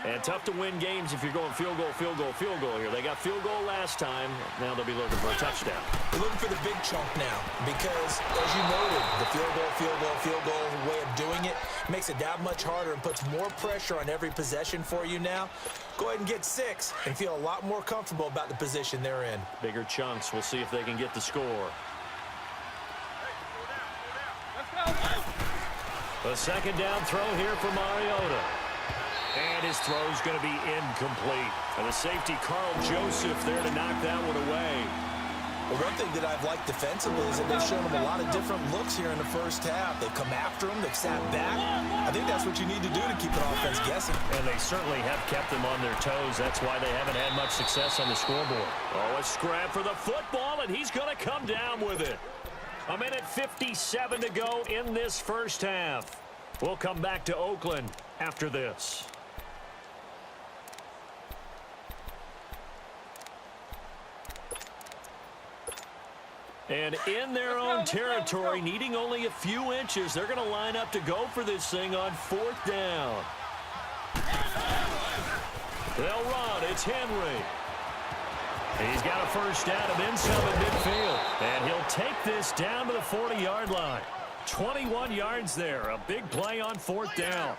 And tough to win games if you're going field goal, field goal, field goal here. They got field goal last time. Now they'll be looking for a touchdown. They're looking for the big chunk now because, as you noted, the field goal, field goal, field goal way of doing it makes it that much harder and puts more pressure on every possession for you now. Go ahead and get 6 and feel a lot more comfortable about the position they're in. Bigger chunks. We'll see if they can get the score. A second down throw here for Mariota. And his throw's going to be incomplete. And the safety, Carl Joseph, there to knock that one away. Well, one thing that I've liked defensively is that they've shown him a lot of different looks here in the first half. They've come after him. They've sat back. I think that's what you need to do to keep an offense guessing. And they certainly have kept them on their toes. That's why they haven't had much success on the scoreboard. Oh, a scrap for the football, and he's going to come down with it. 1:57 to go in this first half. We'll come back to Oakland after this. And in their own territory, needing only a few inches, they're going to line up to go for this thing on 4th down. They'll run. It's Henry. He's got a first down and then some at midfield. And he'll take this down to the 40-yard line. 21 yards there. A big play on 4th down.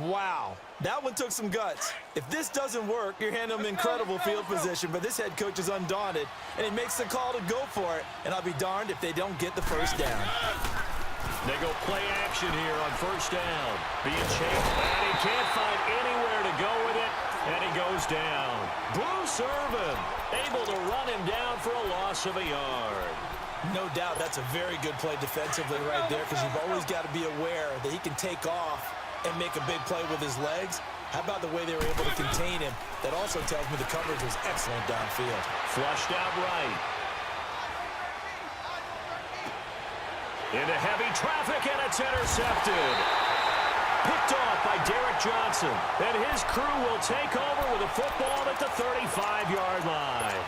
Wow. That one took some guts. If this doesn't work, you're handing them incredible field position, but this head coach is undaunted, and he makes the call to go for it, and I'll be darned if they don't get the first down. They go play action here on 1st down. Being chased, and he can't find anywhere to go with it, and he goes down. Bruce Irvin able to run him down for a loss of a yard. No doubt that's a very good play defensively right there because you've always got to be aware that he can take off and make a big play with his legs. How about the way they were able to contain him? That also tells me the coverage was excellent downfield. Flushed out right. Into heavy traffic, and it's intercepted. Picked off by Derek Johnson. And his crew will take over with a football at the 35-yard line.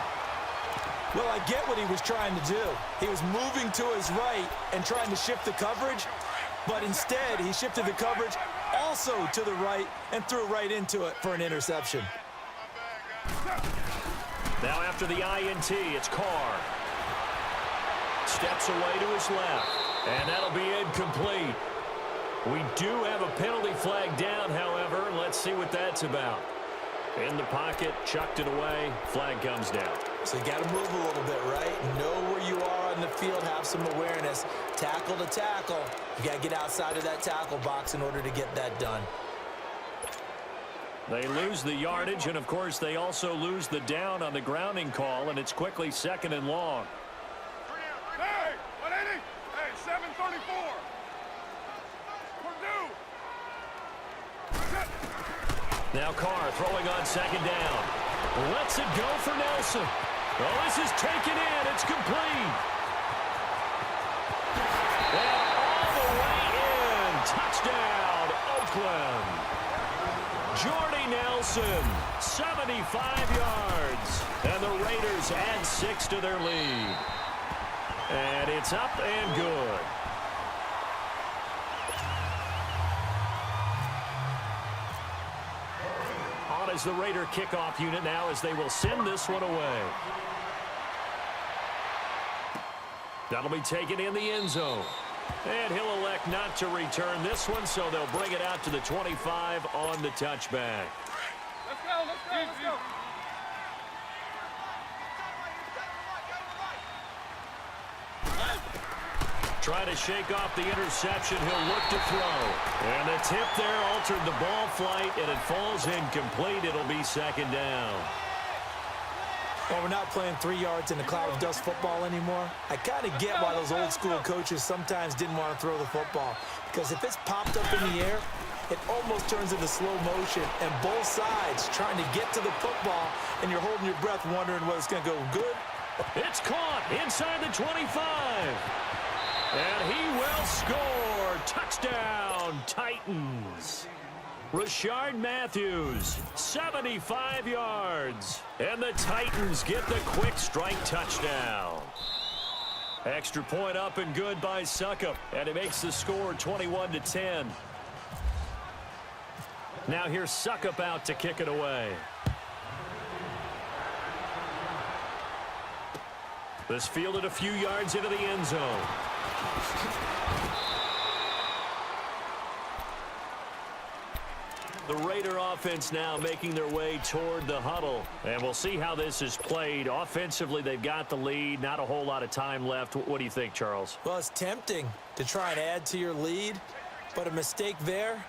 Well, I get what he was trying to do. He was moving to his right and trying to shift the coverage, but instead he shifted the coverage also to the right and threw right into it for an interception. Now after the INT, it's Carr. Steps away to his left, and that'll be incomplete. We do have a penalty flag down, however. Let's see what that's about. In the pocket, chucked it away, flag comes down. So you got to move a little bit, right? Know where you are on the field, have some awareness. Tackle to tackle. You got to get outside of that tackle box in order to get that done. They lose the yardage, and of course they also lose the down on the grounding call, and it's quickly 2nd and long. Hey, 180. Hey, 734. Purdue. Now Carr throwing on 2nd down. Lets it go for Nelson. Oh, this is taken in. It's complete. And all the way in. Touchdown, Oakland. Jordy Nelson, 75 yards. And the Raiders add 6 to their lead. And it's up and good. On is the Raider kickoff unit now as they will send this one away. That'll be taken in the end zone. And he'll elect not to return this one, so they'll bring it out to the 25 on the touchback. Let's go, let's go, let's go. Trying to shake off the interception. He'll look to throw. And the tip there altered the ball flight, and it falls incomplete. It'll be 2nd down. Well, we're not playing 3 yards in a cloud of dust football anymore. I kind of get why those old school coaches sometimes didn't want to throw the football. Because if it's popped up in the air, it almost turns into slow motion. And both sides trying to get to the football, and you're holding your breath wondering whether it's going to go good. It's caught inside the 25. And he will score. Touchdown, Titans. Rashard Matthews, 75 yards. And the Titans get the quick strike touchdown. Extra point up and good by Succop. And it makes the score 21-10. Now here's Suckup out to kick it away. This fielded a few yards into the end zone. The Raider offense now making their way toward the huddle. And we'll see how this is played. Offensively, they've got the lead. Not a whole lot of time left. What do you think, Charles? Well, it's tempting to try and add to your lead, but a mistake there,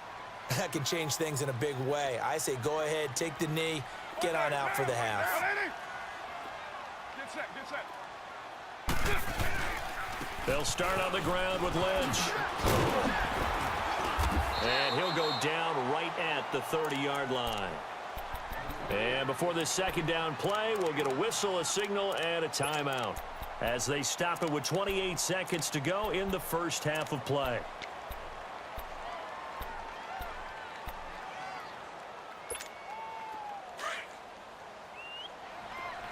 that can change things in a big way. I say go ahead, take the knee, get on out for the half. Get set, get set. They'll start on the ground with Lynch. And he'll go down right at the 30-yard line. And before this second down play, we'll get a whistle, a signal, and a timeout as they stop it with 28 seconds to go in the first half of play.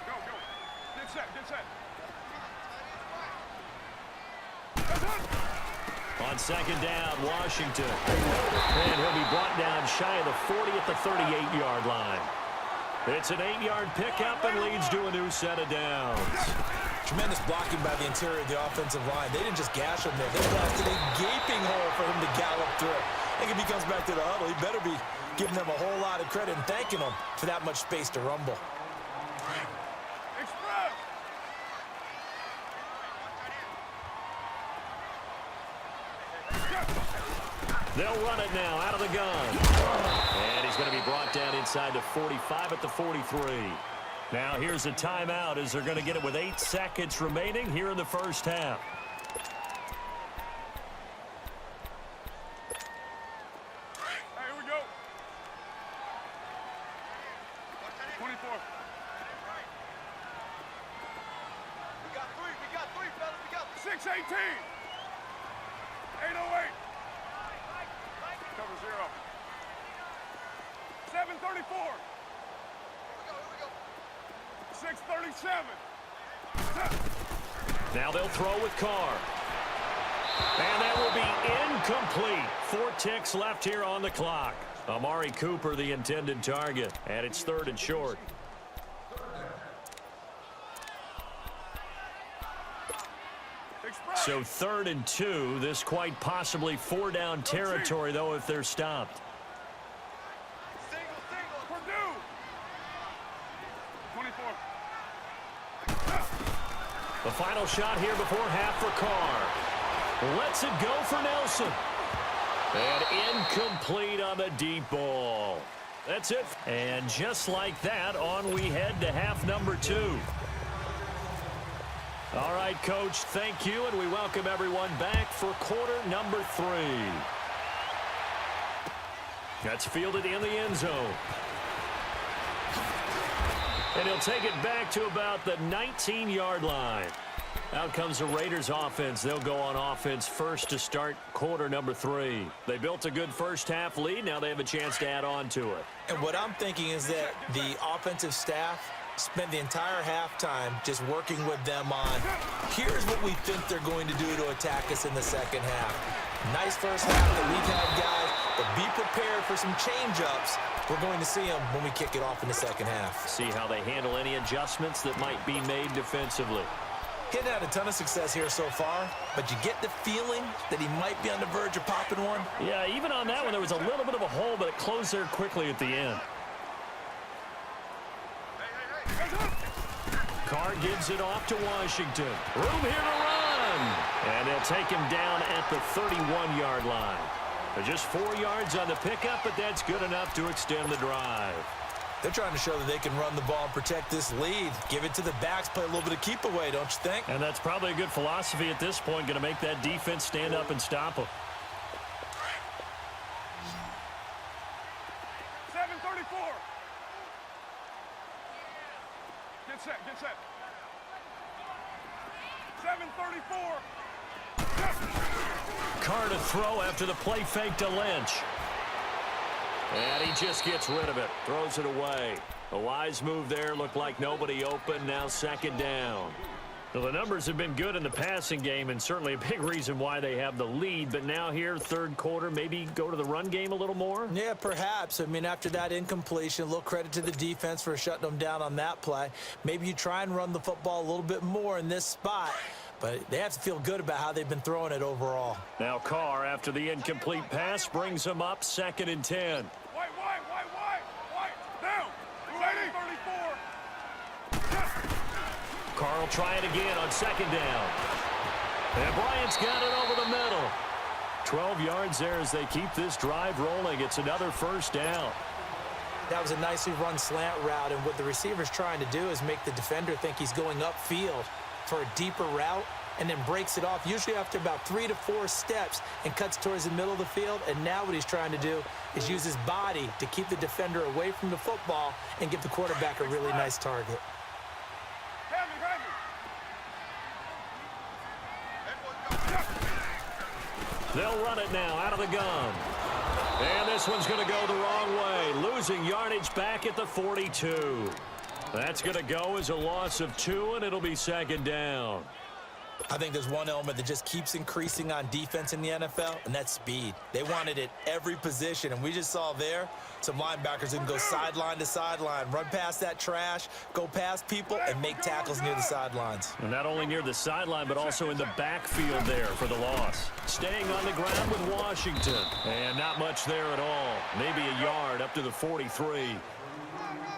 Go, go. Get set, get set. On second down, Washington. And he'll be brought down shy of the 40 at the 38-yard line. It's an 8-yard pickup and leads to a new set of downs. Tremendous blocking by the interior of the offensive line. They didn't just gash him there. They blasted a gaping hole for him to gallop through. I think if he comes back to the huddle, he better be giving them a whole lot of credit and thanking them for that much space to rumble. Express. They'll run it now out of the gun. And he's going to be brought down inside the 45 at the 43. Now here's a timeout as they're going to get it with 8 seconds remaining here in the first half. Hey, here we go. 24. We got three, fellas. We got 618. 808. Cover 0. 734. Here we go. 637. Now they'll throw with Carr. And that will be incomplete. 4 ticks left here on the clock. Amari Cooper, the intended target. And it's 3rd and short. So 3rd and 2. This quite possibly 4-down territory, though, if they're stopped. Single. Purdue. 24. The final shot here before half for Carr. Lets it go for Nelson. And incomplete on the deep ball. That's it. And just like that, on we head to half number 2. All right, Coach, thank you, and we welcome everyone back for quarter number 3. That's fielded in the end zone. And he'll take it back to about the 19-yard line. Out comes the Raiders offense. They'll go on offense first to start quarter number 3. They built a good first half lead. Now they have a chance to add on to it. And what I'm thinking is that the offensive staff spent the entire halftime just working with them on, here's what we think they're going to do to attack us in the second half. Nice first half that we've had, guys, but be prepared for some change-ups. We're going to see them when we kick it off in the second half. See how they handle any adjustments that might be made defensively. He hadn't had a ton of success here so far, but you get the feeling that he might be on the verge of popping one. Yeah, even on that one, there was a little bit of a hole, but it closed there quickly at the end. Carr gives it off to Washington. Room here to run. And they'll take him down at the 31-yard line. They're just 4 yards on the pickup, but that's good enough to extend the drive. They're trying to show that they can run the ball and protect this lead. Give it to the backs, play a little bit of keep away, don't you think? And that's probably a good philosophy at this point, going to make that defense stand up and stop them. 734. Get set. 734. Carr to throw after the play fake to Lynch. And he just gets rid of it. Throws it away. A wise move there. Looked like nobody open. Now second down. Well, the numbers have been good in the passing game and certainly a big reason why they have the lead. But now here, third quarter, maybe go to the run game a little more? Yeah, perhaps. I mean, after that incompletion, a little credit to the defense for shutting them down on that play. Maybe you try and run the football a little bit more in this spot. But they have to feel good about how they've been throwing it overall. Now Carr, after the incomplete pass, brings them up 2nd and 10. White, down, ready, 34. Carr will try it again on 2nd down. And Bryant's got it over the middle. 12 yards there as they keep this drive rolling. It's another 1st down. That was a nicely run slant route, and what the receiver's trying to do is make the defender think he's going upfield for a deeper route, and then breaks it off, usually after about 3 to 4 steps, and cuts towards the middle of the field. And now what he's trying to do is use his body to keep the defender away from the football and give the quarterback a really nice target. They'll run it now out of the gun. And this one's going to go the wrong way, losing yardage back at the 42. That's going to go as a loss of 2, and it'll be 2nd down. I think there's one element that just keeps increasing on defense in the NFL, and that's speed. They want it at every position, and we just saw there some linebackers who can go sideline to sideline, run past that trash, go past people, and make tackles near the sidelines. And not only near the sideline, but also in the backfield there for the loss. Staying on the ground with Washington. And not much there at all. Maybe a yard up to the 43.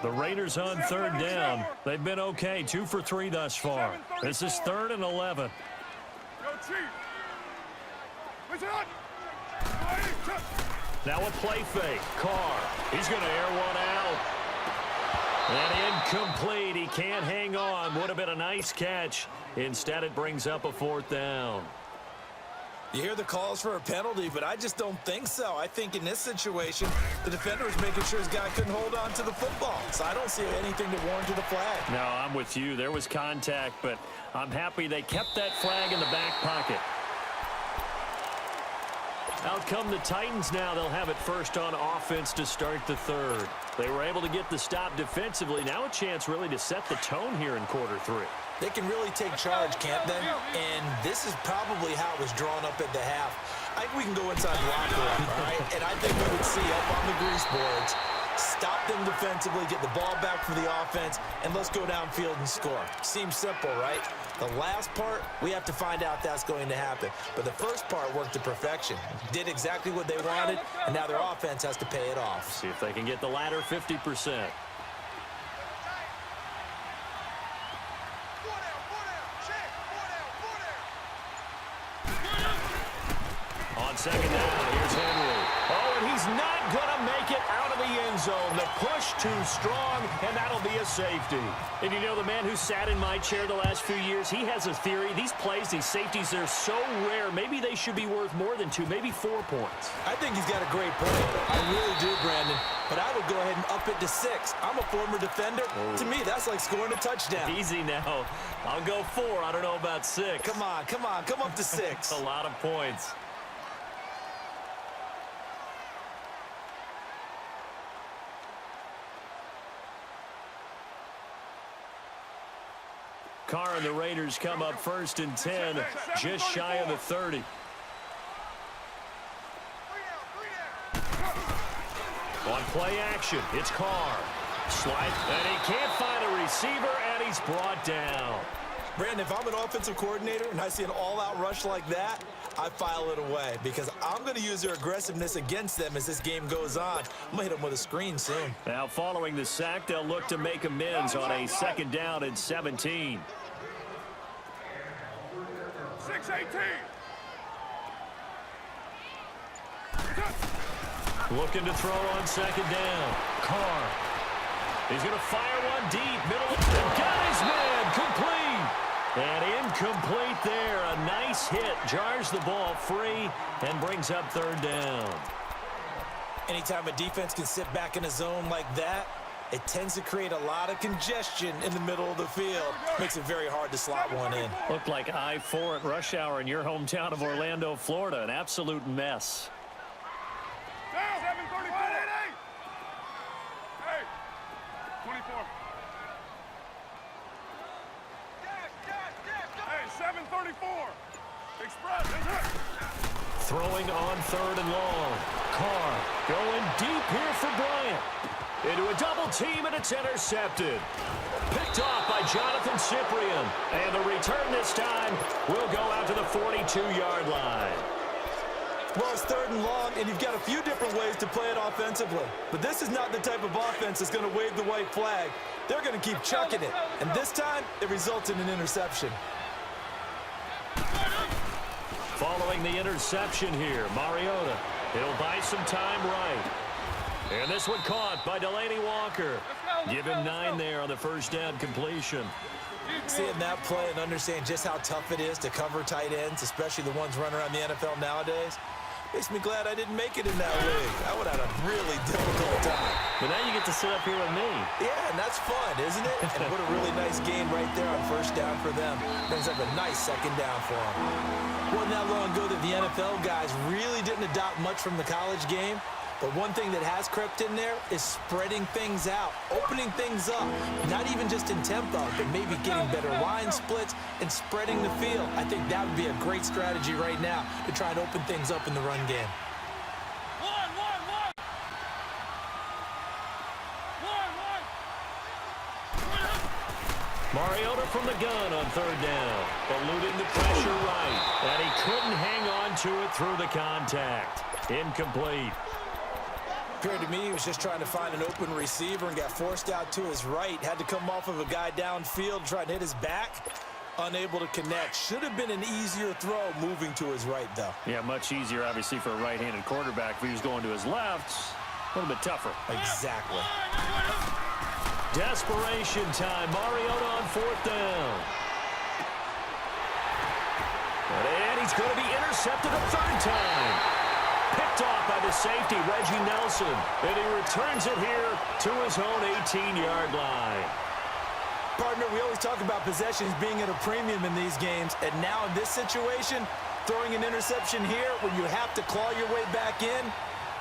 The Raiders on 3rd down. They've been okay, 2 for 3 thus far. This is 3rd and 11. Now a play fake. Carr. He's going to air one out. And incomplete. He can't hang on. Would have been a nice catch. Instead, it brings up a 4th down. You hear the calls for a penalty, but I just don't think so. I think in this situation, the defender was making sure his guy couldn't hold on to the football. So I don't see anything to warrant the flag. No, I'm with you. There was contact, but I'm happy they kept that flag in the back pocket. Out come the Titans now. They'll have it first on offense to start the 3rd. They were able to get the stop defensively. Now a chance really to set the tone here in quarter 3. They can really take charge, can't they? And this is probably how it was drawn up at the half. I think we can go inside the locker room, all right? And I think we would see up on the grease boards, stop them defensively, get the ball back for the offense, and let's go downfield and score. Seems simple, right? The last part, we have to find out that's going to happen. But the first part worked to perfection. Did exactly what they wanted, and now their offense has to pay it off. See if they can get the latter 50%. On 2nd down, here's Henry. Oh, and he's not going to make it out of the end zone. The push too strong, and that'll be a safety. And you know, the man who sat in my chair the last few years, he has a theory. These plays, these safeties, they're so rare. Maybe they should be worth more than 2, maybe 4 points. I think he's got a great point. I really do, Brandon. But I would go ahead and up it to 6. I'm a former defender. Oh. To me, that's like scoring a touchdown. Easy now. I'll go 4. I don't know about 6. Come on. Come up to 6. A lot of points. Carr and the Raiders come up 1st and 10, just shy of the 30. On play action, it's Carr. Slide, and he can't find a receiver, and he's brought down. Brandon, if I'm an offensive coordinator and I see an all-out rush like that, I file it away because I'm going to use their aggressiveness against them as this game goes on. I'm going to hit them with a screen soon. Now, following the sack, they'll look to make amends on a 2nd down and 17. 6-18. Looking to throw on 2nd down. Carr. He's going to fire one deep. Middle. Got his man. Complete. And incomplete there. A nice hit. Jars the ball free and brings up 3rd down. Anytime a defense can sit back in a zone like that, it tends to create a lot of congestion in the middle of the field. Makes it very hard to slot one in. Looked like I-4 at rush hour in your hometown of Orlando, Florida. An absolute mess. Down. 7-34. Hey. 24. Yes. Throwing on 3rd and long. Carr going deep here for Bryant. Into a double team, and it's intercepted. Picked off by Jonathan Cyprien. And the return this time will go out to the 42-yard line. Well, it's 3rd and long, and you've got a few different ways to play it offensively. But this is not the type of offense that's going to wave the white flag. They're going to keep chucking it. And this time, it results in an interception. Following the interception here, Mariota. He'll buy some time right. And this one caught by Delaney Walker. Give him 9 there on the first down completion. Seeing that play and understand just how tough it is to cover tight ends, especially the ones running around the NFL nowadays, makes me glad I didn't make it in that league. I would have had a really difficult time. But now you get to sit up here with me. Yeah, and that's fun, isn't it? And what a really nice game right there on first down for them. Brings up a nice second down for them. Wasn't that long ago that the NFL guys really didn't adopt much from the college game. But one thing that has crept in there is spreading things out, opening things up, not even just in tempo, but maybe getting better line splits and spreading the field. I think that would be a great strategy right now to try and open things up in the run game. Mariota from the gun on 3rd down. Eluding the pressure right. And he couldn't hang on to it through the contact. Incomplete. Appeared to me he was just trying to find an open receiver and got forced out to his right. Had to come off of a guy downfield, try and hit his back. Unable to connect. Should have been an easier throw moving to his right, though. Yeah, much easier, obviously, for a right-handed quarterback. If he was going to his left, a little bit tougher. Exactly. Desperation time. Mariota on 4th down. And he's going to be intercepted a 3rd time. Picked off by the safety, Reggie Nelson. And he returns it here to his own 18-yard line. Partner, we always talk about possessions being at a premium in these games. And now in this situation, throwing an interception here when you have to claw your way back in,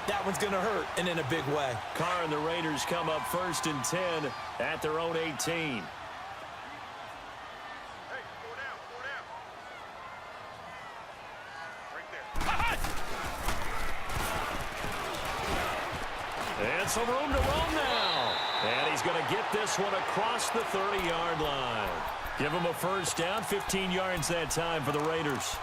that one's going to hurt, and in a big way. Carr and the Raiders come up 1st and 10 at their own 18. And some room to roam now. And he's going to get this one across the 30-yard line. Give him a first down, 15 yards that time for the Raiders.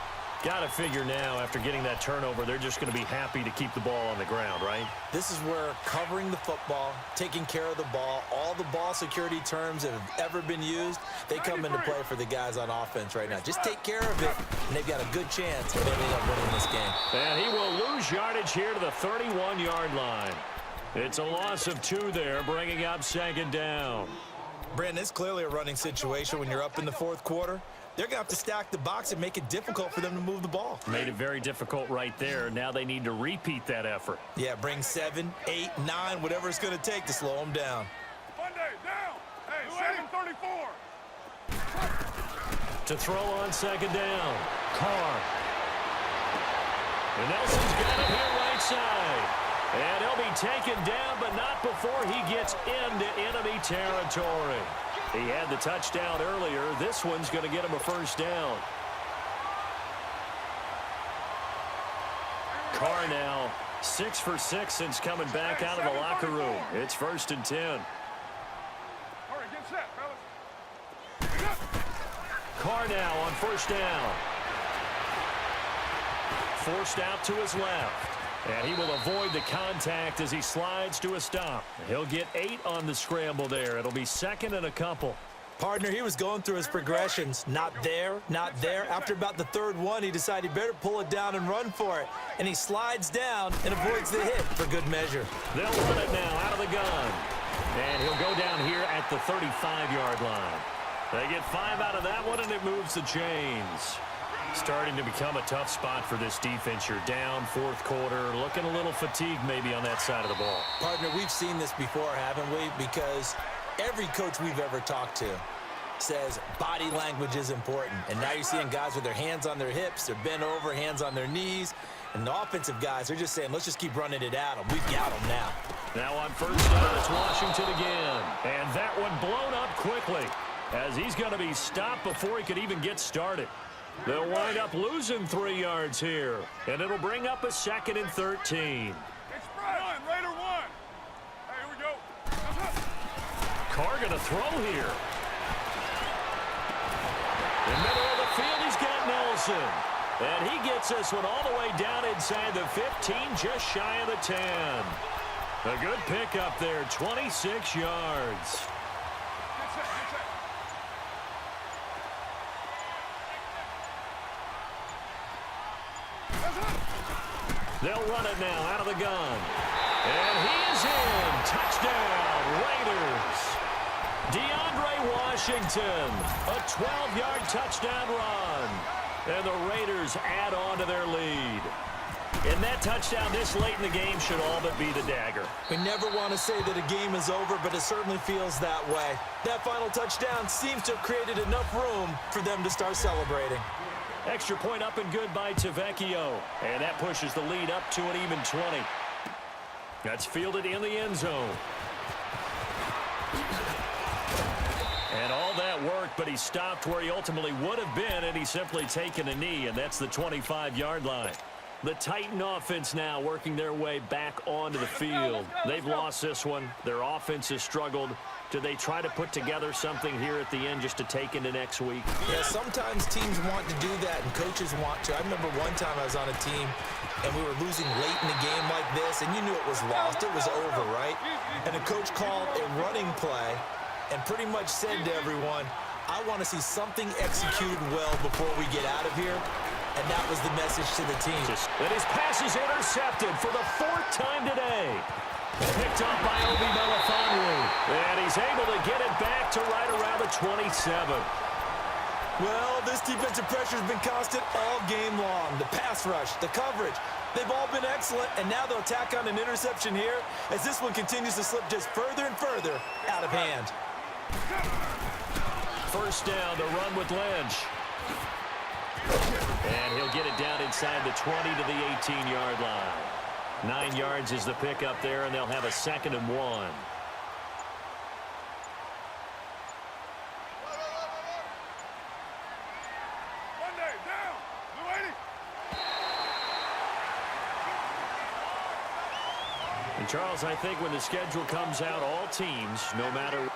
Got to figure now, after getting that turnover, they're just going to be happy to keep the ball on the ground, right? This is where covering the football, taking care of the ball, all the ball security terms that have ever been used, they come into play for the guys on offense right now. Just take care of it, and they've got a good chance of ending up winning this game. And he will lose yardage here to the 31-yard line. It's a loss of 2 there, bringing up 2nd down. Brandon, it's clearly a running situation when you're up in the 4th quarter. They're going to have to stack the box and make it difficult for them to move the ball. Made it very difficult right there. Now they need to repeat that effort. Yeah, bring 7, 8, 9, whatever it's going to take to slow them down. Monday, down. Hey, 734. To throw on 2nd down. Carr. And Nelson's got it here right side. And he'll be taken down, but not before he gets into enemy territory. He had the touchdown earlier. This one's going to get him a first down. Carr now 6 for 6 since coming back out of the locker room. It's 1st and 10. All right, get set, fellas. Carr now on 1st down. Forced out to his left. And he will avoid the contact as he slides to a stop. He'll get 8 on the scramble there. It'll be 2nd and a couple. Partner, he was going through his progressions. Not there, not there. After about the 3rd one, he decided he better pull it down and run for it. And he slides down and avoids the hit for good measure. They'll run it now out of the gun. And he'll go down here at the 35-yard line. They get 5 out of that one, and it moves the chains. Starting to become a tough spot for this defense. You're down 4th quarter, looking a little fatigued maybe on that side of the ball. Partner, we've seen this before, haven't we? Because every coach we've ever talked to says body language is important. And now you're seeing guys with their hands on their hips, they're bent over, hands on their knees. And the offensive guys are just saying, let's just keep running it at them. We've got them now. Now on 1st down, it's Washington again. And that one blown up quickly as he's going to be stopped before he could even get started. They'll wind up losing 3 yards here, and it'll bring up a 2nd and 13. Raider one. Hey, here we go. Carr going to throw here. In the middle of the field, he's got Nelson. And he gets this one all the way down inside the 15, just shy of the 10. A good pickup there, 26 yards. They'll run it now out of the gun. And he is in. Touchdown, Raiders. DeAndre Washington, a 12-yard touchdown run. And the Raiders add on to their lead. And that touchdown this late in the game should all but be the dagger. We never want to say that a game is over, but it certainly feels that way. That final touchdown seems to have created enough room for them to start celebrating. Extra point up and good by Tavecchio. And that pushes the lead up to an even 20. That's fielded in the end zone. And all that work, but he stopped where he ultimately would have been, and he's simply taken a knee, and that's the 25-yard line. The Titan offense now working their way back onto the field. They've lost this one. Their offense has struggled. Do they try to put together something here at the end just to take into next week? Yeah, sometimes teams want to do that and coaches want to. I remember one time I was on a team and we were losing late in the game like this, and you knew it was lost. It was over, right? And the coach called a running play and pretty much said to everyone, I want to see something executed well before we get out of here. And that was the message to the team. And his pass is intercepted for the 4th time today. Picked up by Obi Melifonwu. And he's able to get it back to right around the 27. Well, this defensive pressure has been constant all game long. The pass rush, the coverage, they've all been excellent. And now they'll tack on an interception here as this one continues to slip just further and further out of hand. First down, the run with Lynch. And he'll get it down inside the 20 to the 18-yard line. 9 yards is the pickup there, and they'll have a 2nd and 1. Monday, down. Blue 80. And Charles, I think when the schedule comes out, all teams, no matter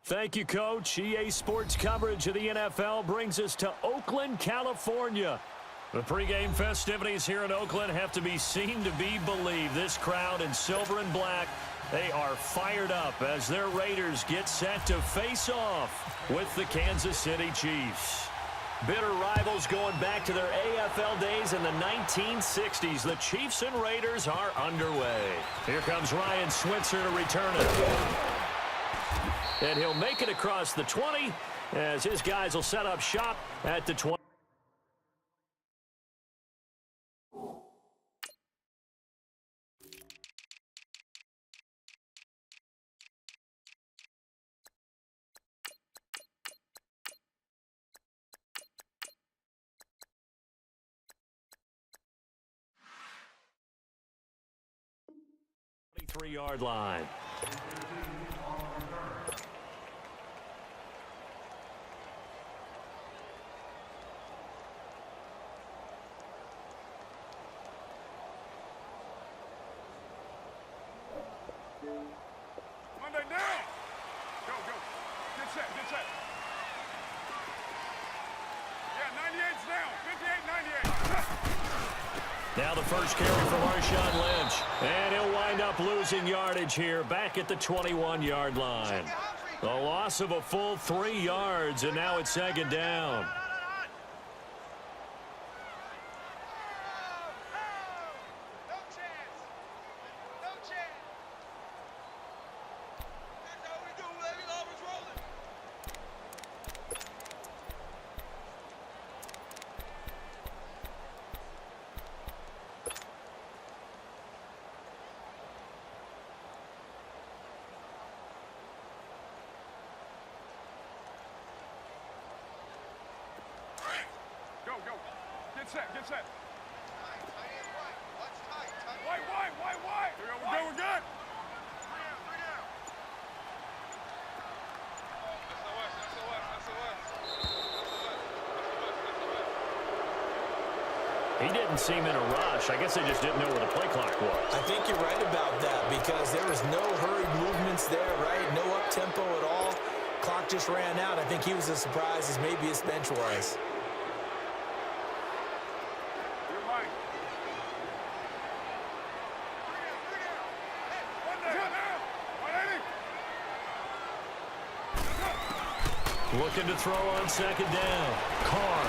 Thank you, Coach. EA Sports coverage of the NFL brings us to Oakland, California. The pregame festivities here in Oakland have to be seen to be believed. This crowd in silver and black, they are fired up as their Raiders get set to face off with the Kansas City Chiefs. Bitter rivals going back to their AFL days in the 1960s. The Chiefs and Raiders are underway. Here comes Ryan Switzer to return it. And he'll make it across the 20 as his guys will set up shop at the 20. Three-yard line. Monday now. Go, go. Get set, get set. Yeah, 98's down. 58, 98. Now the first carry for Marshawn Lynch. And he'll wind up losing yardage here back at the 21-yard line. A loss of a full 3 yards, and now it's second down. No chance. No chance. That's how we do, baby. Always rolling. Go, go. Get set, get set. Wide, wide, wide, wide. We're good, we're good. 3 down. He didn't seem in a rush. I guess they just didn't know where the play clock was. I think you're right about that because there was no hurried movements there, right? No up-tempo at all. Clock just ran out. I think he was as surprised as maybe his bench was. You're right. 3 down. 180. Looking to throw on second down. Carr.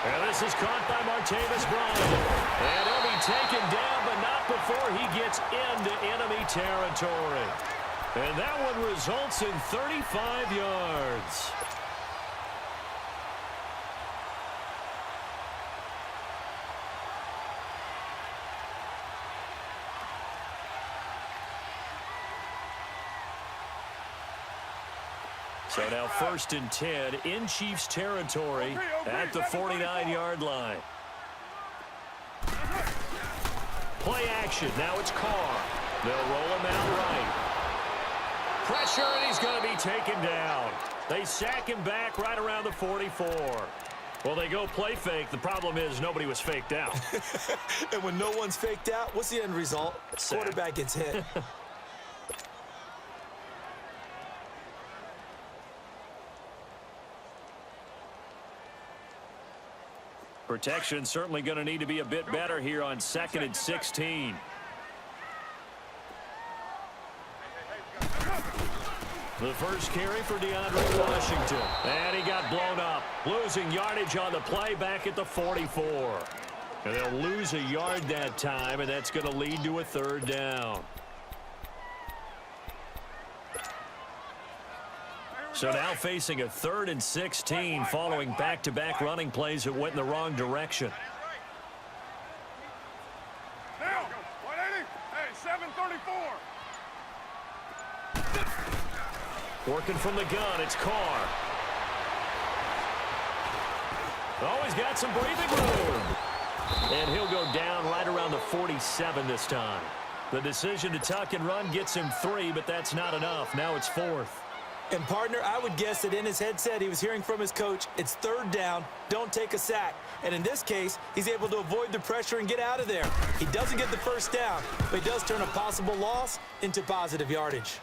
And this is caught by Martavis Bryant. And he'll be taken down, but not before he gets into enemy territory. And that one results in 35 yards. So now 1st and 10 in Chiefs territory at the 49-yard line. Play action. Now it's Carr. They'll roll him out right. Pressure, and he's going to be taken down. They sack him back right around the 44. Well, they go play fake. The problem is nobody was faked out. And when no one's faked out, what's the end result? Sack. Quarterback gets hit. Protection certainly going to need to be a bit better here on 2nd and 16. The first carry for DeAndre Washington. And he got blown up. Losing yardage on the play back at the 44. And they'll lose a yard that time, and that's going to lead to a 3rd down. So now facing a 3rd and 16 following back-to-back running plays that went in the wrong direction. Now, 180. Hey, 734. Working from the gun, it's Carr. Oh, he's got some breathing room. And he'll go down right around the 47 this time. The decision to tuck and run gets him 3, but that's not enough. Now it's 4th. And, partner, I would guess that in his headset he was hearing from his coach, it's 3rd down, don't take a sack. And in this case, he's able to avoid the pressure and get out of there. He doesn't get the 1st down, but he does turn a possible loss into positive yardage.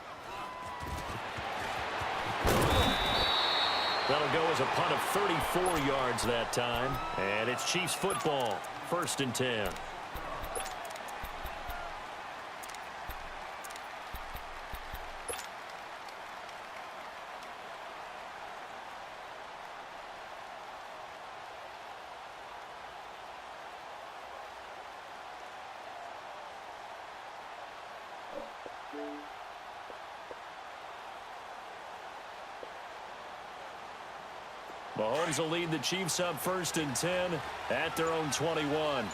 That'll go as a punt of 34 yards that time. And it's Chiefs football, 1st and 10. Mahomes will lead the Chiefs up 1st and 10 at their own 21.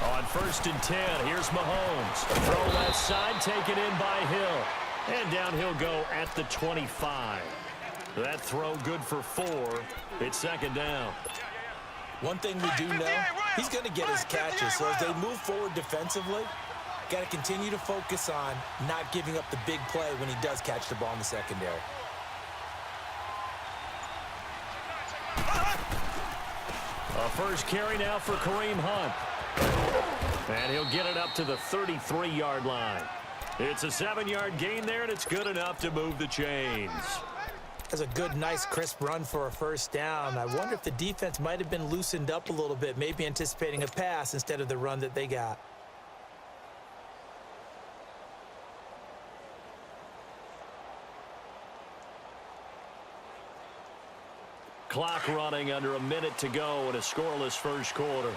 On 1st and 10, here's Mahomes. Throw left side, taken in by Hill. And down he'll go at the 25. That throw good for 4. It's 2nd down. One thing we do know, he's going to get his catches. So as they move forward defensively, got to continue to focus on not giving up the big play when he does catch the ball in the secondary. A first carry now for Kareem Hunt. And he'll get it up to the 33-yard line. It's a 7-yard gain there, and it's good enough to move the chains. That's a good, nice, crisp run for a first down. I wonder if the defense might have been loosened up a little bit, maybe anticipating a pass instead of the run that they got. Clock running under a minute to go in a scoreless first quarter.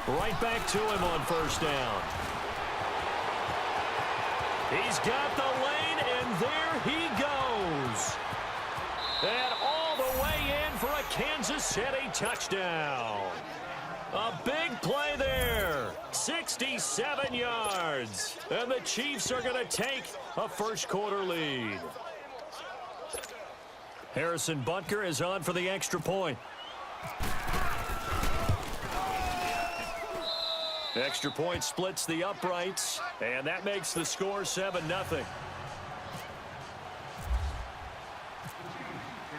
Right back to him on first down. He's got the lane, and there he goes. And all the way in for a Kansas City touchdown. A big play there. 67 yards. And the Chiefs are going to take a first quarter lead. Harrison Butker is on for the extra point. Extra point splits the uprights, and that makes the score 7-0.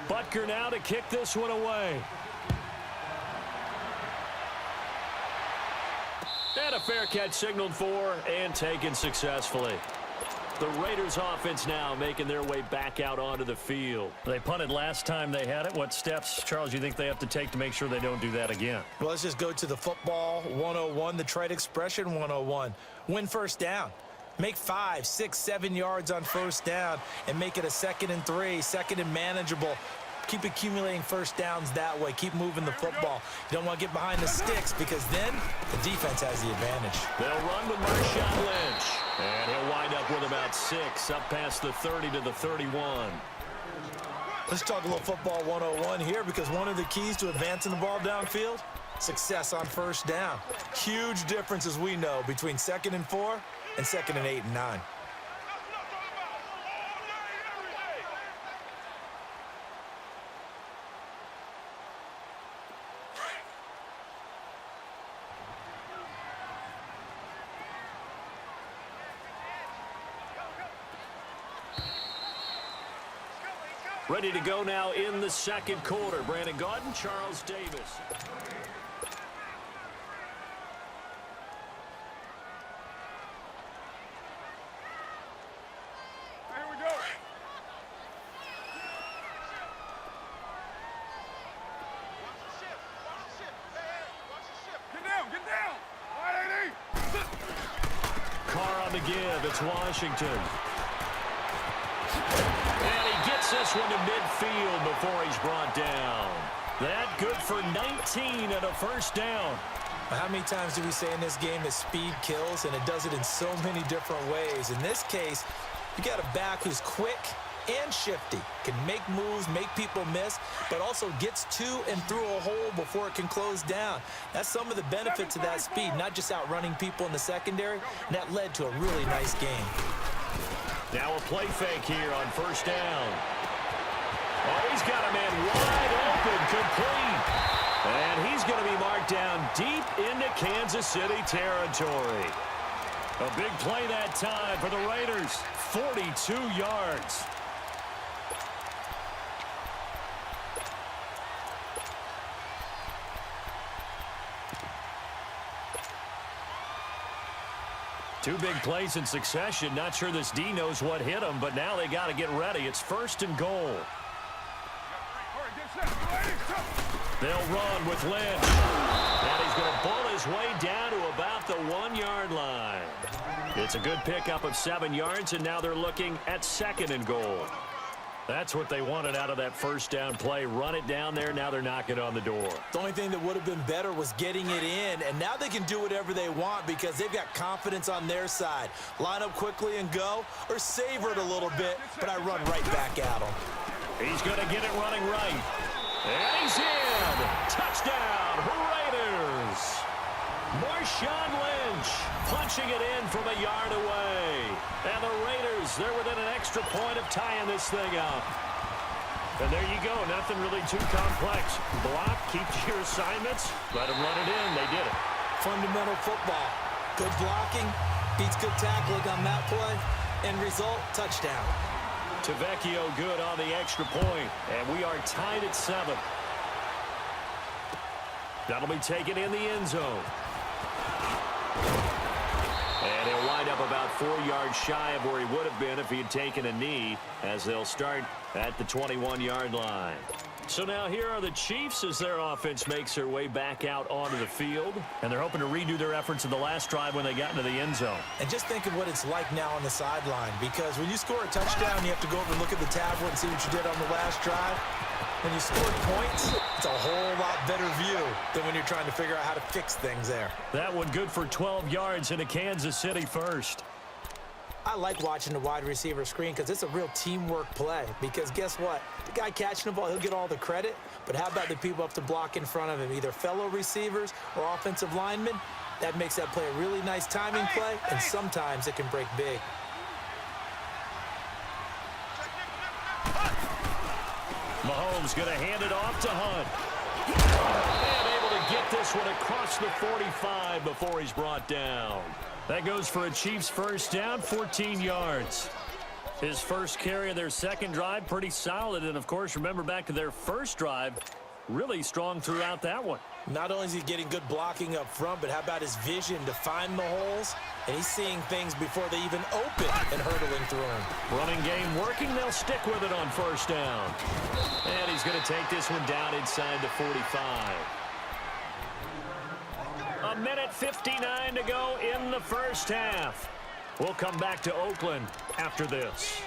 Butker now to kick this one away. And a fair catch signaled for and taken successfully. The Raiders offense now making their way back out onto the field. They punted last time they had it. What steps, Charles, you think they have to take to make sure they don't do that again? Well, let's just go to the football 101, the trite expression 101. Win first down. Make 5, 6, 7 yards on first down and make it a 2nd and 3, 2nd and manageable. Keep accumulating first downs that way. Keep moving the football. You don't want to get behind the sticks because then the defense has the advantage. They'll run with Marshawn Lynch. And he'll wind up with about 6 up past the 30 to the 31. Let's talk a little football 101 here because one of the keys to advancing the ball downfield, success on first down. Huge difference, as we know, between 2nd and 4 and 2nd and 8 and 9. Ready to go now in the second quarter. Brandon Gaudin, Charles Davis. Here we go. Get down, get down. All right, AD. Carr on the give. It's Washington. And he gets this one to midfield before he's brought down. That good for 19 and a first down. How many times do we say in this game that speed kills, and it does it in so many different ways? In this case, you got a back who's quick and shifty, can make moves, make people miss, but also gets to and through a hole before it can close down. That's some of the benefits of that speed, not just outrunning people in the secondary, and that led to a really nice game. Now a play fake here on first down. Oh, he's got a man wide open, complete. And he's going to be marked down deep into Kansas City territory. A big play that time for the Raiders. 42 yards. Two big plays in succession. Not sure this D knows what hit him, but now they got to get ready. It's 1st and goal. They'll run with Lynch. And he's going to bull his way down to about the 1-yard line. It's a good pickup of 7 yards, and now they're looking at 2nd and goal. That's what they wanted out of that first down play. Run it down there. Now they're knocking on the door. The only thing that would have been better was getting it in, and now they can do whatever they want because they've got confidence on their side. Line up quickly and go, or savor it a little bit, but I run right back at them. He's going to get it running right. And he's in. Touchdown, Raiders. Marshawn Lynch punching it in from a yard away. And the Raiders, they're within an extra point of tying this thing up. And there you go. Nothing really too complex. Block, keep to your assignments. Let them run it in. They did it. Fundamental football. Good blocking, Beats good tackling on that play. End result, touchdown. Tavecchio good on the extra point, and we are tied at 7. That'll be taken in the end zone. And he'll wind up about 4 yards shy of where he would have been if he had taken a knee, as they'll start at the 21-yard line. So now here are the Chiefs as their offense makes their way back out onto the field. And they're hoping to redo their efforts in the last drive when they got into the end zone. And just think of what it's like now on the sideline, because when you score a touchdown, you have to go over and look at the tablet and see what you did on the last drive. When you score points, it's a whole lot better view than when you're trying to figure out how to fix things there. That one good for 12 yards into Kansas City first. I like watching the wide receiver screen because it's a real teamwork play. Because guess what? The guy catching the ball, he'll get all the credit. But how about the people up to block in front of him, either fellow receivers or offensive linemen? That makes that play a really nice timing play, and sometimes it can break big. Mahomes going to hand it off to Hunt. And able to get this one across the 45 before he's brought down. That goes for a Chiefs first down, 14 yards. His first carry of their second drive, pretty solid. And, of course, remember back to their first drive, really strong throughout that one. Not only is he getting good blocking up front, but how about his vision to find the holes? And he's seeing things before they even open and hurdling through them. Running game working. They'll stick with it on first down. And he's going to take this one down inside the 45. A minute 59 to go in the first half. We'll come back to Oakland after this.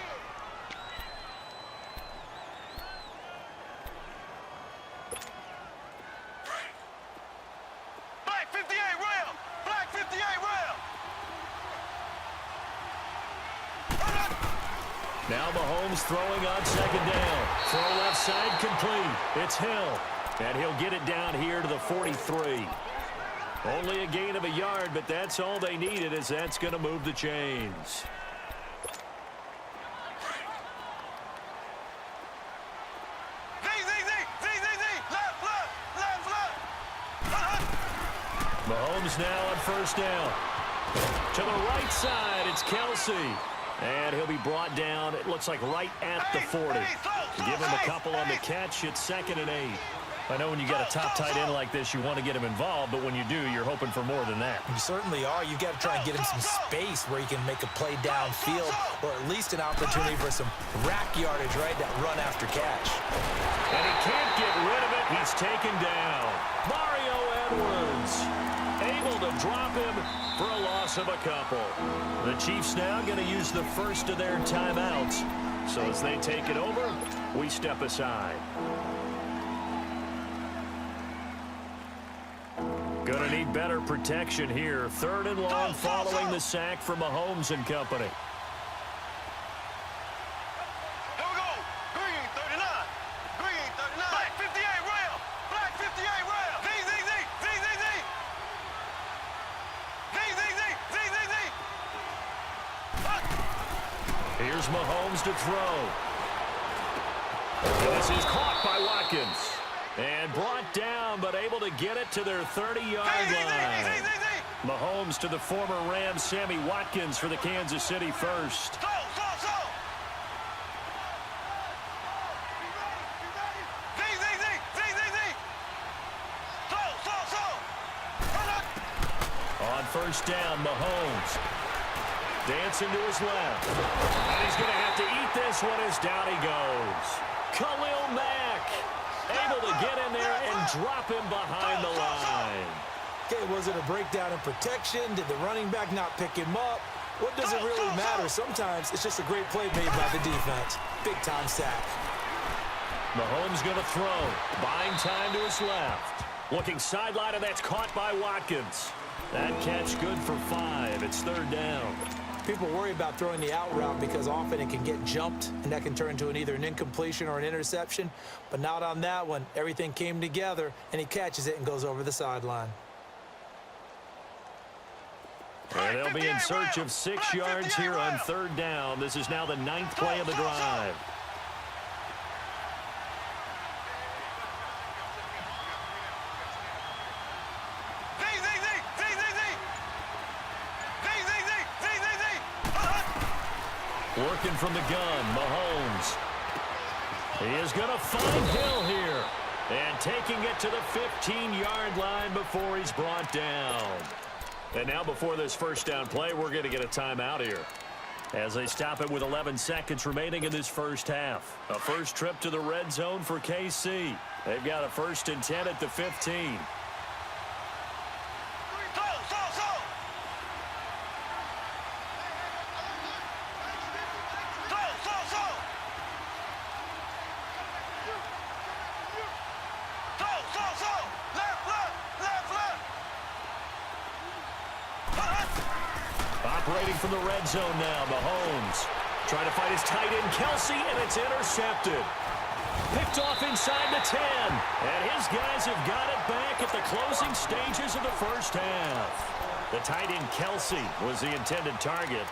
Black 58 rail! Black 58 rail! Now Mahomes throwing on second down. Throw left side complete. It's Hill. And he'll get it down here to the 43. Only a gain of a yard, but that's all they needed, as that's going to move the chains. Mahomes now on first down. To the right side, it's Kelsey. And he'll be brought down, it looks like right at the 40. Give him a couple on the catch. It's 2nd and 8. I know when you got a top tight end like this, you want to get him involved, but when you do, you're hoping for more than that. You certainly are. You've got to try and get him some space where he can make a play downfield, or at least an opportunity for some rack yardage, right? That run after catch. And he can't get rid of it. He's taken down. Mario Edwards able to drop him for a loss of a couple. The Chiefs now going to use the first of their timeouts. So as they take it over, we step aside. Going to need better protection here. 3rd and long following the sack from Mahomes and company. Here we go. Green 39. Green 39. Black 58 rail. Black 58 rail. Z, Z, Z. Z, Z, Z. Z, Z, Z. Z, Z, Z. Here's Mahomes to throw. And this is caught by Watkins. And brought down, but able to get it to their 30-yard line. Mahomes to the former Rams, Sammy Watkins, for the Kansas City first. On first down, Mahomes. Dancing to his left. And he's going to have to eat this one as down he goes. Khalil Mack able to get in there and drop him behind the line. Okay, was it a breakdown in protection? Did the running back not pick him up? What does it really matter? Sometimes it's just a great play made by the defense. Big-time sack. Mahomes going to throw. Buying time to his left. Looking sideline, and that's caught by Watkins. That catch good for 5. It's 3rd down. People worry about throwing the out route because often it can get jumped, and that can turn into either an incompletion or an interception. But not on that one. Everything came together, and he catches it and goes over the sideline. And they'll be in search of 6 yards here on 3rd down. This is now the 9th play of the drive. Working from the gun, Mahomes. He is going to find Hill here. And taking it to the 15-yard line before he's brought down. And now before this first down play, we're going to get a timeout here, as they stop it with 11 seconds remaining in this first half. A first trip to the red zone for KC. They've got a 1st and 10 at the 15. Operating from the red zone now, Mahomes trying to find his tight end, Kelsey, and it's intercepted. Picked off inside the 10, and his guys have got it back at the closing stages of the first half. The tight end, Kelsey, was the intended target.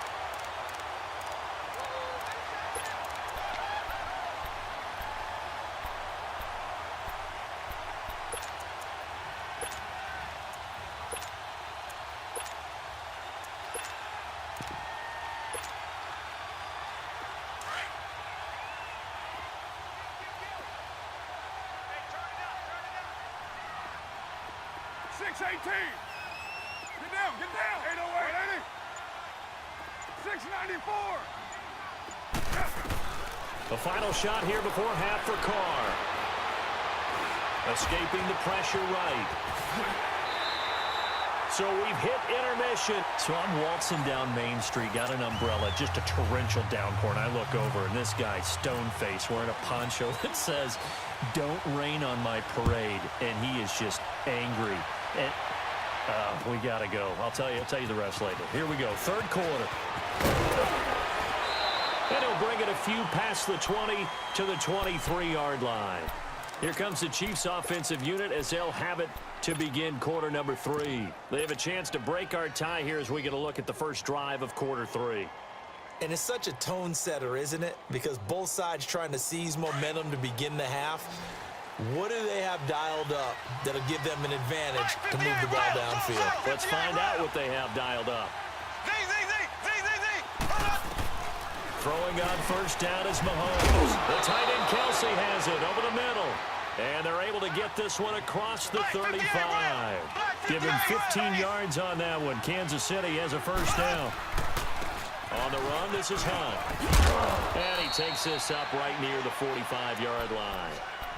Get down, 808. 694. The final shot here before half for Carr. Escaping the pressure right. So we've hit intermission. So I'm waltzing down Main Street, got an umbrella, just a torrential downpour, and I look over, and this guy, stone-faced, wearing a poncho that says, "Don't rain on my parade," and he is just angry. And we got to go. I'll tell you the rest later. Here we go, third quarter. And he'll bring it a few past the 20 to the 23-yard line. Here comes the Chiefs offensive unit as they'll have it to begin quarter number 3. They have a chance to break our tie here as we get a look at the first drive of quarter 3. And it's such a tone setter, isn't it? Because both sides trying to seize momentum to begin the half. What do they have dialed up that'll give them an advantage to move the ball downfield? Let's find out what they have dialed up. Throwing on first down is Mahomes. The tight end Kelsey has it over the middle. And they're able to get this one across the 35. Give him 15 yards on that one. Kansas City has a first down. On the run, this is Hunt. And he takes this up right near the 45-yard line.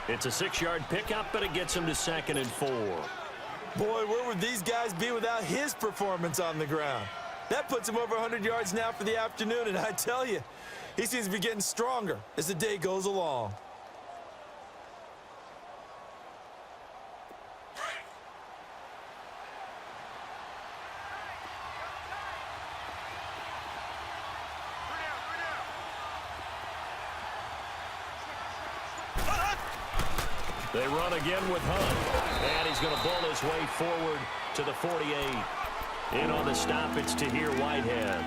It's a 6-yard pickup, but it gets him to 2nd and 4. Boy, where would these guys be without his performance on the ground? That puts him over 100 yards now for the afternoon, and I tell you, he seems to be getting stronger as the day goes along. They run again with Hunt, and he's going to bull his way forward to the 48. In on the stop, it's Tahir Whitehead.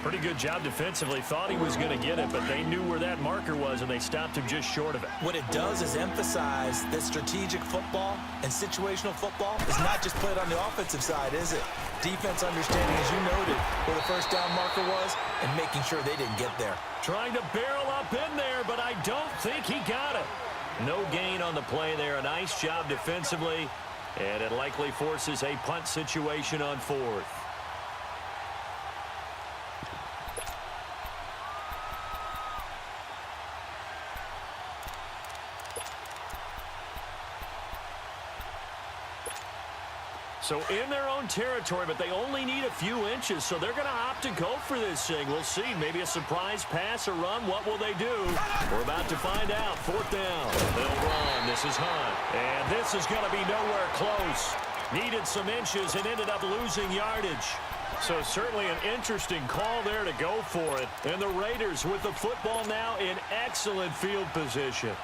Pretty good job defensively. Thought he was going to get it, but they knew where that marker was, and they stopped him just short of it. What it does is emphasize that strategic football and situational football is not just played on the offensive side, is it? Defense understanding, as you noted, where the first down marker was and making sure they didn't get there. Trying to barrel up in there, but I don't think he got it. No gain on the play there. A nice job defensively, and it likely forces a punt situation on 4th. So in their own territory, but they only need a few inches, so they're going to opt to go for this thing. We'll see. Maybe a surprise pass or run. What will they do? We're about to find out. 4th down. They'll run. This is Hunt. And this is going to be nowhere close. Needed some inches and ended up losing yardage. So certainly an interesting call there to go for it. And the Raiders with the football now in excellent field position.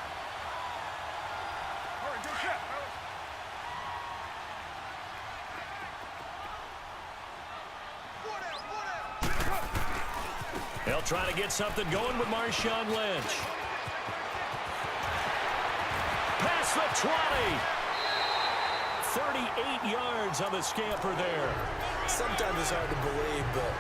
They'll try to get something going with Marshawn Lynch. Past the 20. 38 yards on the scamper there. Sometimes it's hard to believe, but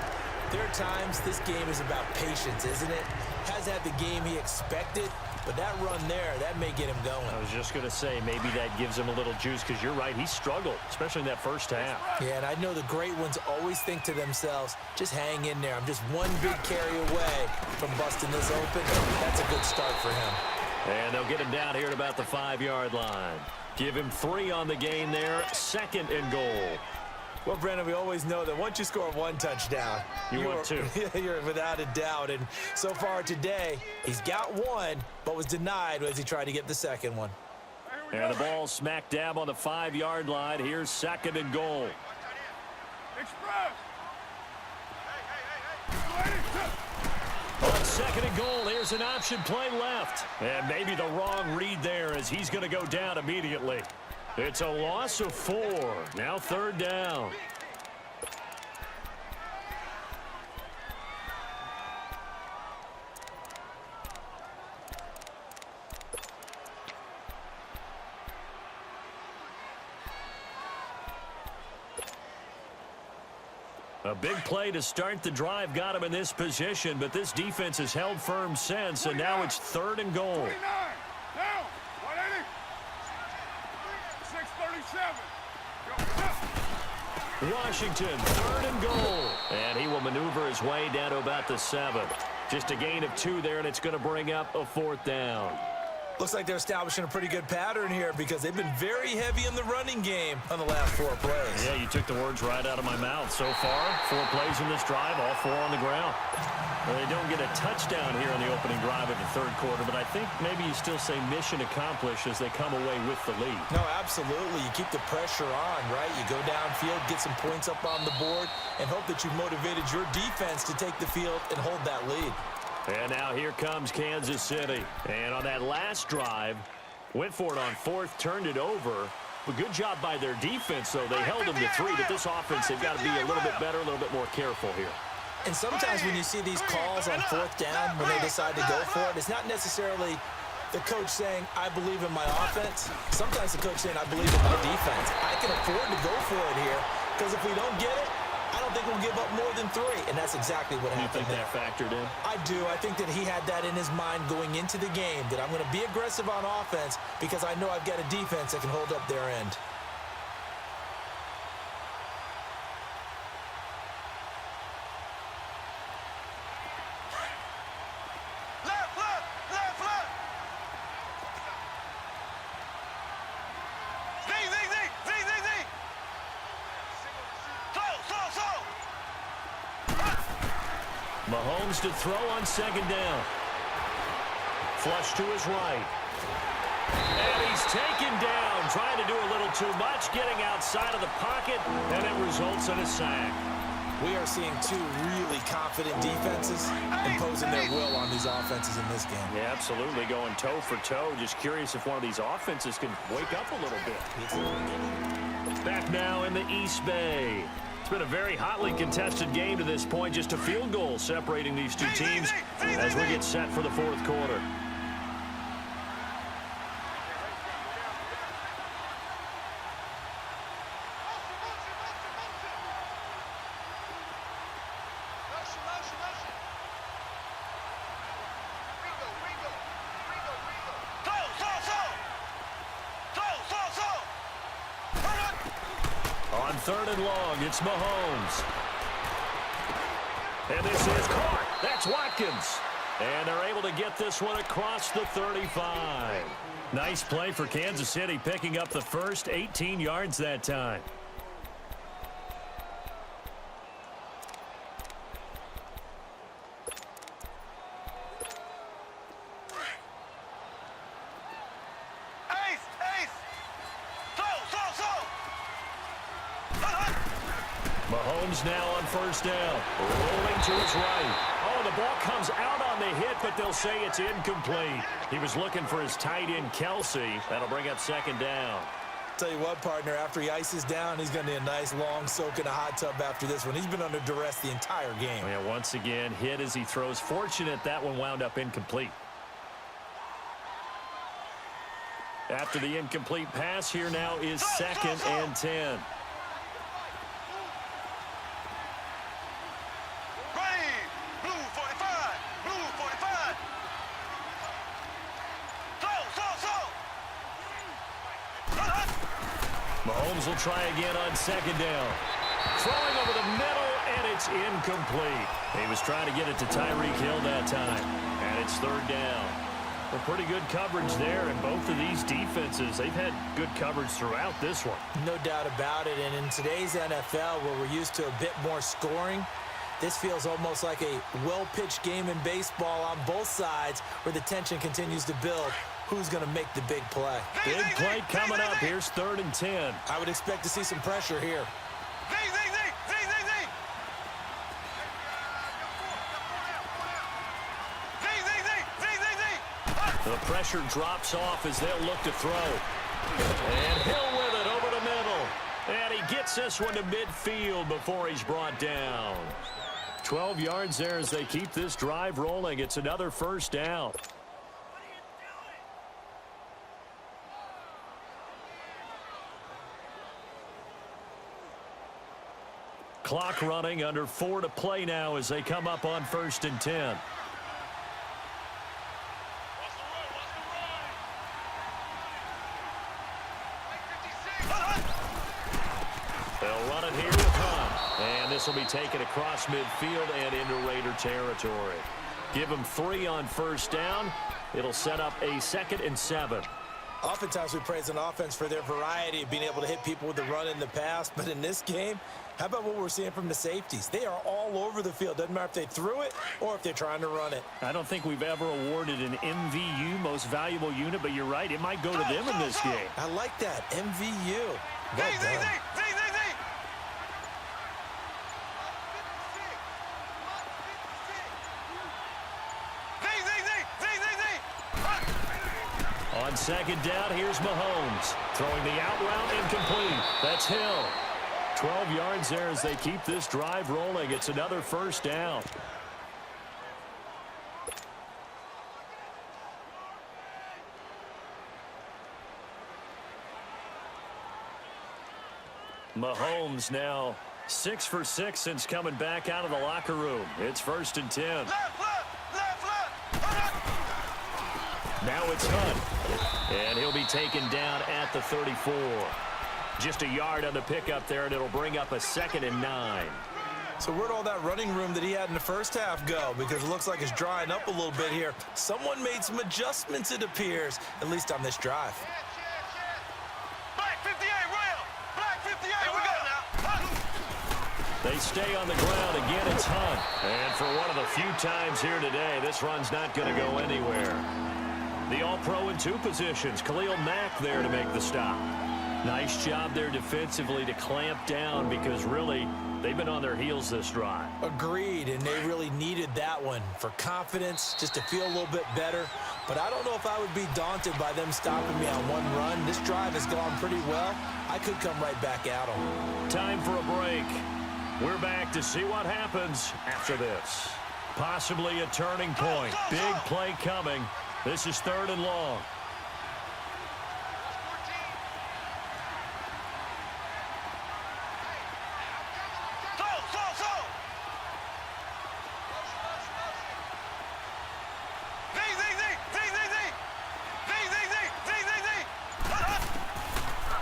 There are times this game is about patience, isn't it? Has had the game he expected, but that run there, that may get him going. I was just going to say, maybe that gives him a little juice, because you're right, he struggled, especially in that first half. Yeah, and I know the great ones always think to themselves, just hang in there. I'm just one big carry away from busting this open. That's a good start for him. And they'll get him down here at about the 5-yard line. Give him 3 on the game there, 2nd and goal. Well, Brandon, we always know that once you score 1 touchdown, you want 2. You're without a doubt. And so far today, he's got 1, but was denied as he tried to get the 2nd one. And the ball smack dab on the 5-yard line. Here's 2nd and goal. Express. On 2nd and goal, here's an option play left. And maybe the wrong read there, as he's going to go down immediately. It's a loss of 4. Now 3rd down. A big play to start the drive got him in this position, but this defense has held firm since, and now it's 3rd and goal. 29. Down. 180. 637. Washington, 3rd and goal. And he will maneuver his way down to about the 7. Just a gain of 2 there, and it's going to bring up a 4th down. Looks like they're establishing a pretty good pattern here because they've been very heavy in the running game on the last 4 plays. Yeah, you took the words right out of my mouth. So far, 4 plays in this drive, all 4 on the ground. Well, they don't get a touchdown here on the opening drive of the 3rd quarter, but I think maybe you still say mission accomplished as they come away with the lead. No, absolutely. You keep the pressure on, right? You go downfield, get some points up on the board, and hope that you've motivated your defense to take the field and hold that lead. And now here comes Kansas City. And on that last drive, went for it on 4th, turned it over. But good job by their defense, though. They held them to 3, but this offense, they've got to be a little bit better, a little bit more careful here. And sometimes when you see these calls on 4th down, when they decide to go for it, it's not necessarily the coach saying, I believe in my offense. Sometimes the coach saying, I believe in my defense. I can afford to go for it here because if we don't get it, I don't think we'll give up more than 3, and that's exactly what happened. You think that factored in? I do. I think that he had that in his mind going into the game, that I'm going to be aggressive on offense because I know I've got a defense that can hold up their end. Left, left, left, left. Zing, zing, zing, zing, zing, zing. Slow. Mahomes to throw on 2nd down. Flush to his right. And he's taken down, trying to do a little too much, getting outside of the pocket, and it results in a sack. We are seeing 2 really confident defenses imposing their will on these offenses in this game. Yeah, absolutely, going toe for toe. Just curious if one of these offenses can wake up a little bit. Back now in the East Bay. It's been a very hotly contested game to this point. Just a field goal separating these 2 teams as we get set for the 4th quarter. On 3rd and long, it's Mahomes. And this is caught. That's Watkins. And they're able to get this one across the 35. Nice play for Kansas City, picking up the first 18 yards that time. Mahomes now on 1st down. Rolling to his right. Oh, the ball comes out on the hit, but they'll say it's incomplete. He was looking for his tight end, Kelsey. That'll bring up 2nd down. Tell you what, partner, after he ices down, he's going to need a nice long soak in a hot tub after this one. He's been under duress the entire game. Yeah, once again, hit as he throws. Fortunate that one wound up incomplete. After the incomplete pass, here now is 2nd and 10. Right. Mahomes will try again on second down. Throwing over the middle, and it's incomplete. He was trying to get it to Tyreek Hill that time, and it's third down. Well, pretty good coverage there, and both of these defenses, they've had good coverage throughout this one. No doubt about it, and in today's NFL, where we're used to a bit more scoring, this feels almost like a well-pitched game in baseball on both sides where the tension continues to build. Who's going to make the big play? Big play coming up. Here's 3rd and 10. I would expect to see some pressure here. The pressure drops off as they'll look to throw. And Hill with it over the middle. And he gets this one to midfield before he's brought down. 12 yards there as they keep this drive rolling. It's another first down. Clock running, under 4 to play now as they come up on 1st and 10. They'll run it here with Hunt. And this will be taken across midfield and into Raider territory. Give them 3 on first down. It'll set up a 2nd and 7. Oftentimes we praise an offense for their variety of being able to hit people with the run in the pass. But in this game, how about what we're seeing from the safeties? They are all over the field. Doesn't matter if they threw it or if they're trying to run it. I don't think we've ever awarded an MVU, most valuable unit, but you're right. It might go to them in this game. I like that. MVU. Well done. On second down, here's Mahomes. Throwing the out route, incomplete. That's Hill. 12 yards there as they keep this drive rolling. It's another first down. Mahomes now 6 for 6 since coming back out of the locker room. It's 1st and 10. Now it's Hunt, and he'll be taken down at the 34. Just a yard on the pickup there, and it'll bring up a 2nd and 9. So where'd all that running room that he had in the first half go? Because it looks like it's drying up a little bit here. Someone made some adjustments, it appears, at least on this drive. Black 58, rail. Black 58, here we go now. They stay on the ground. Again, it's Hunt. And for one of the few times here today, this run's not going to go anywhere. The All-Pro in 2 positions. Khalil Mack there to make the stop. Nice job there defensively to clamp down because really they've been on their heels this drive. Agreed, and they really needed that one for confidence, just to feel a little bit better. But I don't know if I would be daunted by them stopping me on one run. This drive has gone pretty well. I could come right back at them. Time for a break. We're back to see what happens after this. Possibly a turning point. Big play coming. This is 3rd and long.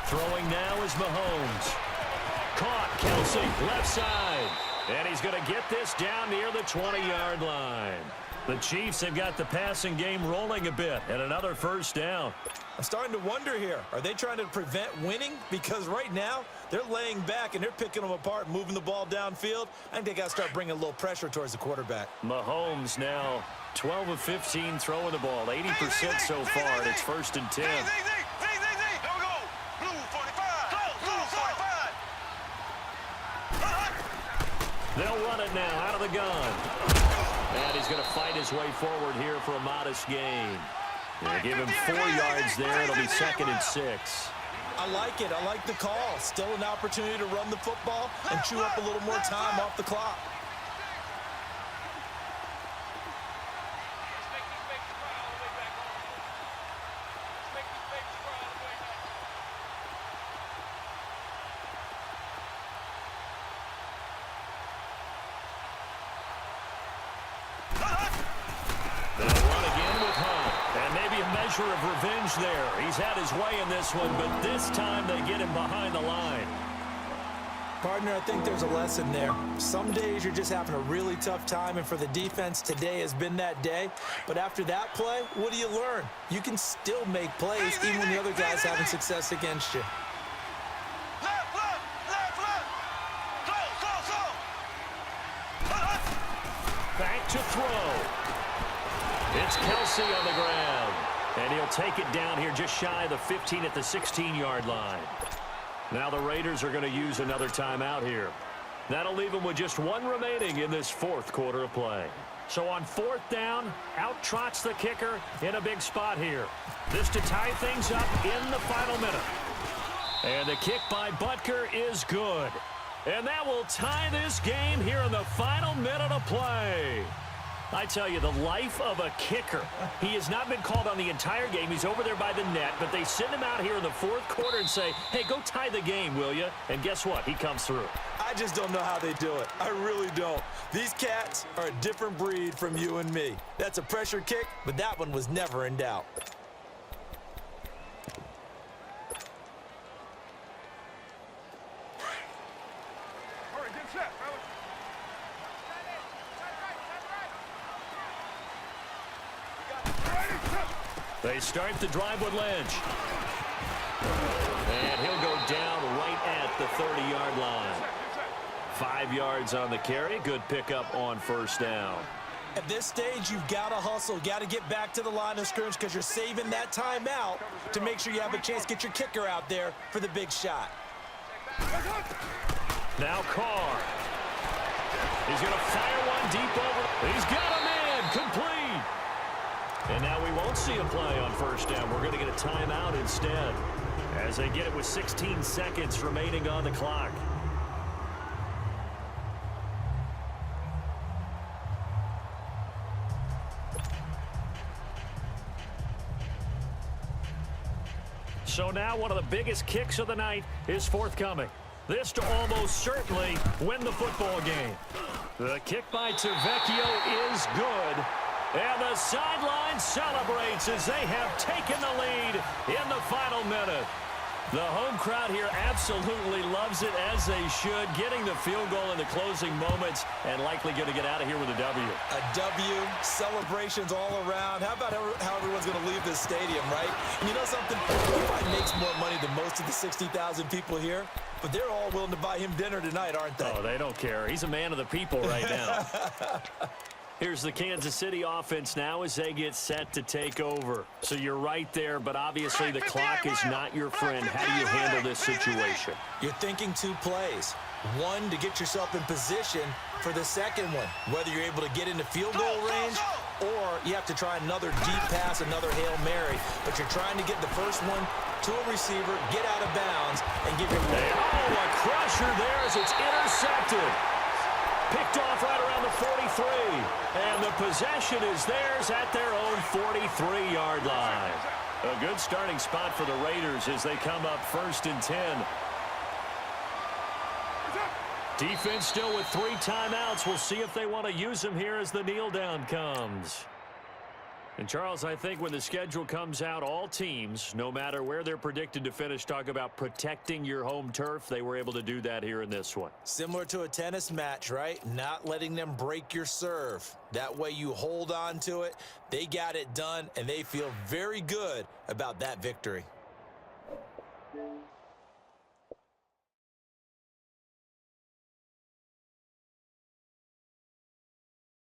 Throwing now is Mahomes. Caught, Kelsey, left side. And he's going to get this down near the 20-yard line. The Chiefs have got the passing game rolling a bit, and another first down. I'm starting to wonder here, are they trying to prevent winning? Because right now, they're laying back and they're picking them apart, moving the ball downfield. I think they got to start bringing a little pressure towards the quarterback. Mahomes now 12 of 15 throwing the ball, 80% so far, and it's 1st and 10. They'll run it now out of the gun. And he's going to fight his way forward here for a modest gain. They give him 4 yards there. It'll be 2nd and 6. I like it. I like the call. Still an opportunity to run the football and chew up a little more time off the clock. measure of revenge there. He's had his way in this one, but this time they get him behind the line. Partner, I think there's a lesson there. Some days you're just having a really tough time, and for the defense, today has been that day. But after that play, what do you learn? You can still make plays even when the other guy's having success against you. Left, left, left, left. Close. Back to throw. It's Kelsey on the ground. And he'll take it down here just shy of the 15 at the 16-yard line. Now the Raiders are going to use another timeout here. That'll leave them with just one remaining in this fourth quarter of play. So on fourth down, out trots the kicker in a big spot here. This to tie things up in the final minute. And the kick by Butker is good. And that will tie this game here in the final minute of play. I tell you, the life of a kicker. He has not been called on the entire game. He's over there by the net, but they send him out here in the fourth quarter and say, hey, go tie the game, will you? And guess what? He comes through. I just don't know how they do it. I really don't. These cats are a different breed from you and me. That's a pressure kick, but that one was never in doubt. All right, get set, fellas. They start the drive with Lynch. And he'll go down right at the 30-yard line. 5 yards on the carry. Good pickup on first down. At this stage, you've got to hustle. Got to get back to the line of scrimmage because you're saving that timeout to make sure you have a chance to get your kicker out there for the big shot. Now Carr. He's going to fire one deep over. He's got a man. Complete. And now we won't see a play on first down. We're going to get a timeout instead as they get it with 16 seconds remaining on the clock. So now one of the biggest kicks of the night is forthcoming. This to almost certainly win the football game. The kick by Tavecchio is good. And the sideline celebrates as they have taken the lead in the final minute. The home crowd here absolutely loves it, as they should, getting the field goal in the closing moments and likely going to get out of here with a W. A W, celebrations all around. How about how everyone's going to leave this stadium, right? And you know something? He probably makes more money than most of the 60,000 people here, but they're all willing to buy him dinner tonight, aren't they? Oh, they don't care. He's a man of the people right now. Here's the Kansas City offense now as they get set to take over. So you're right there, but obviously the clock is not your friend. How do you handle this situation? You're thinking 2 plays. One, to get yourself in position for the second one, whether you're able to get into field goal range or you have to try another deep pass, another Hail Mary, but you're trying to get the first one to a receiver, get out of bounds, and give your... Oh, a crusher there as it's intercepted. Picked off right around the 43. And the possession is theirs at their own 43-yard line. A good starting spot for the Raiders as they come up 1st and 10. Defense still with 3 timeouts. We'll see if they want to use them here as the kneel down comes. And, Charles, I think when the schedule comes out, all teams, no matter where they're predicted to finish, talk about protecting your home turf. They were able to do that here in this one. Similar to a tennis match, right? Not letting them break your serve. That way you hold on to it. They got it done, and they feel very good about that victory.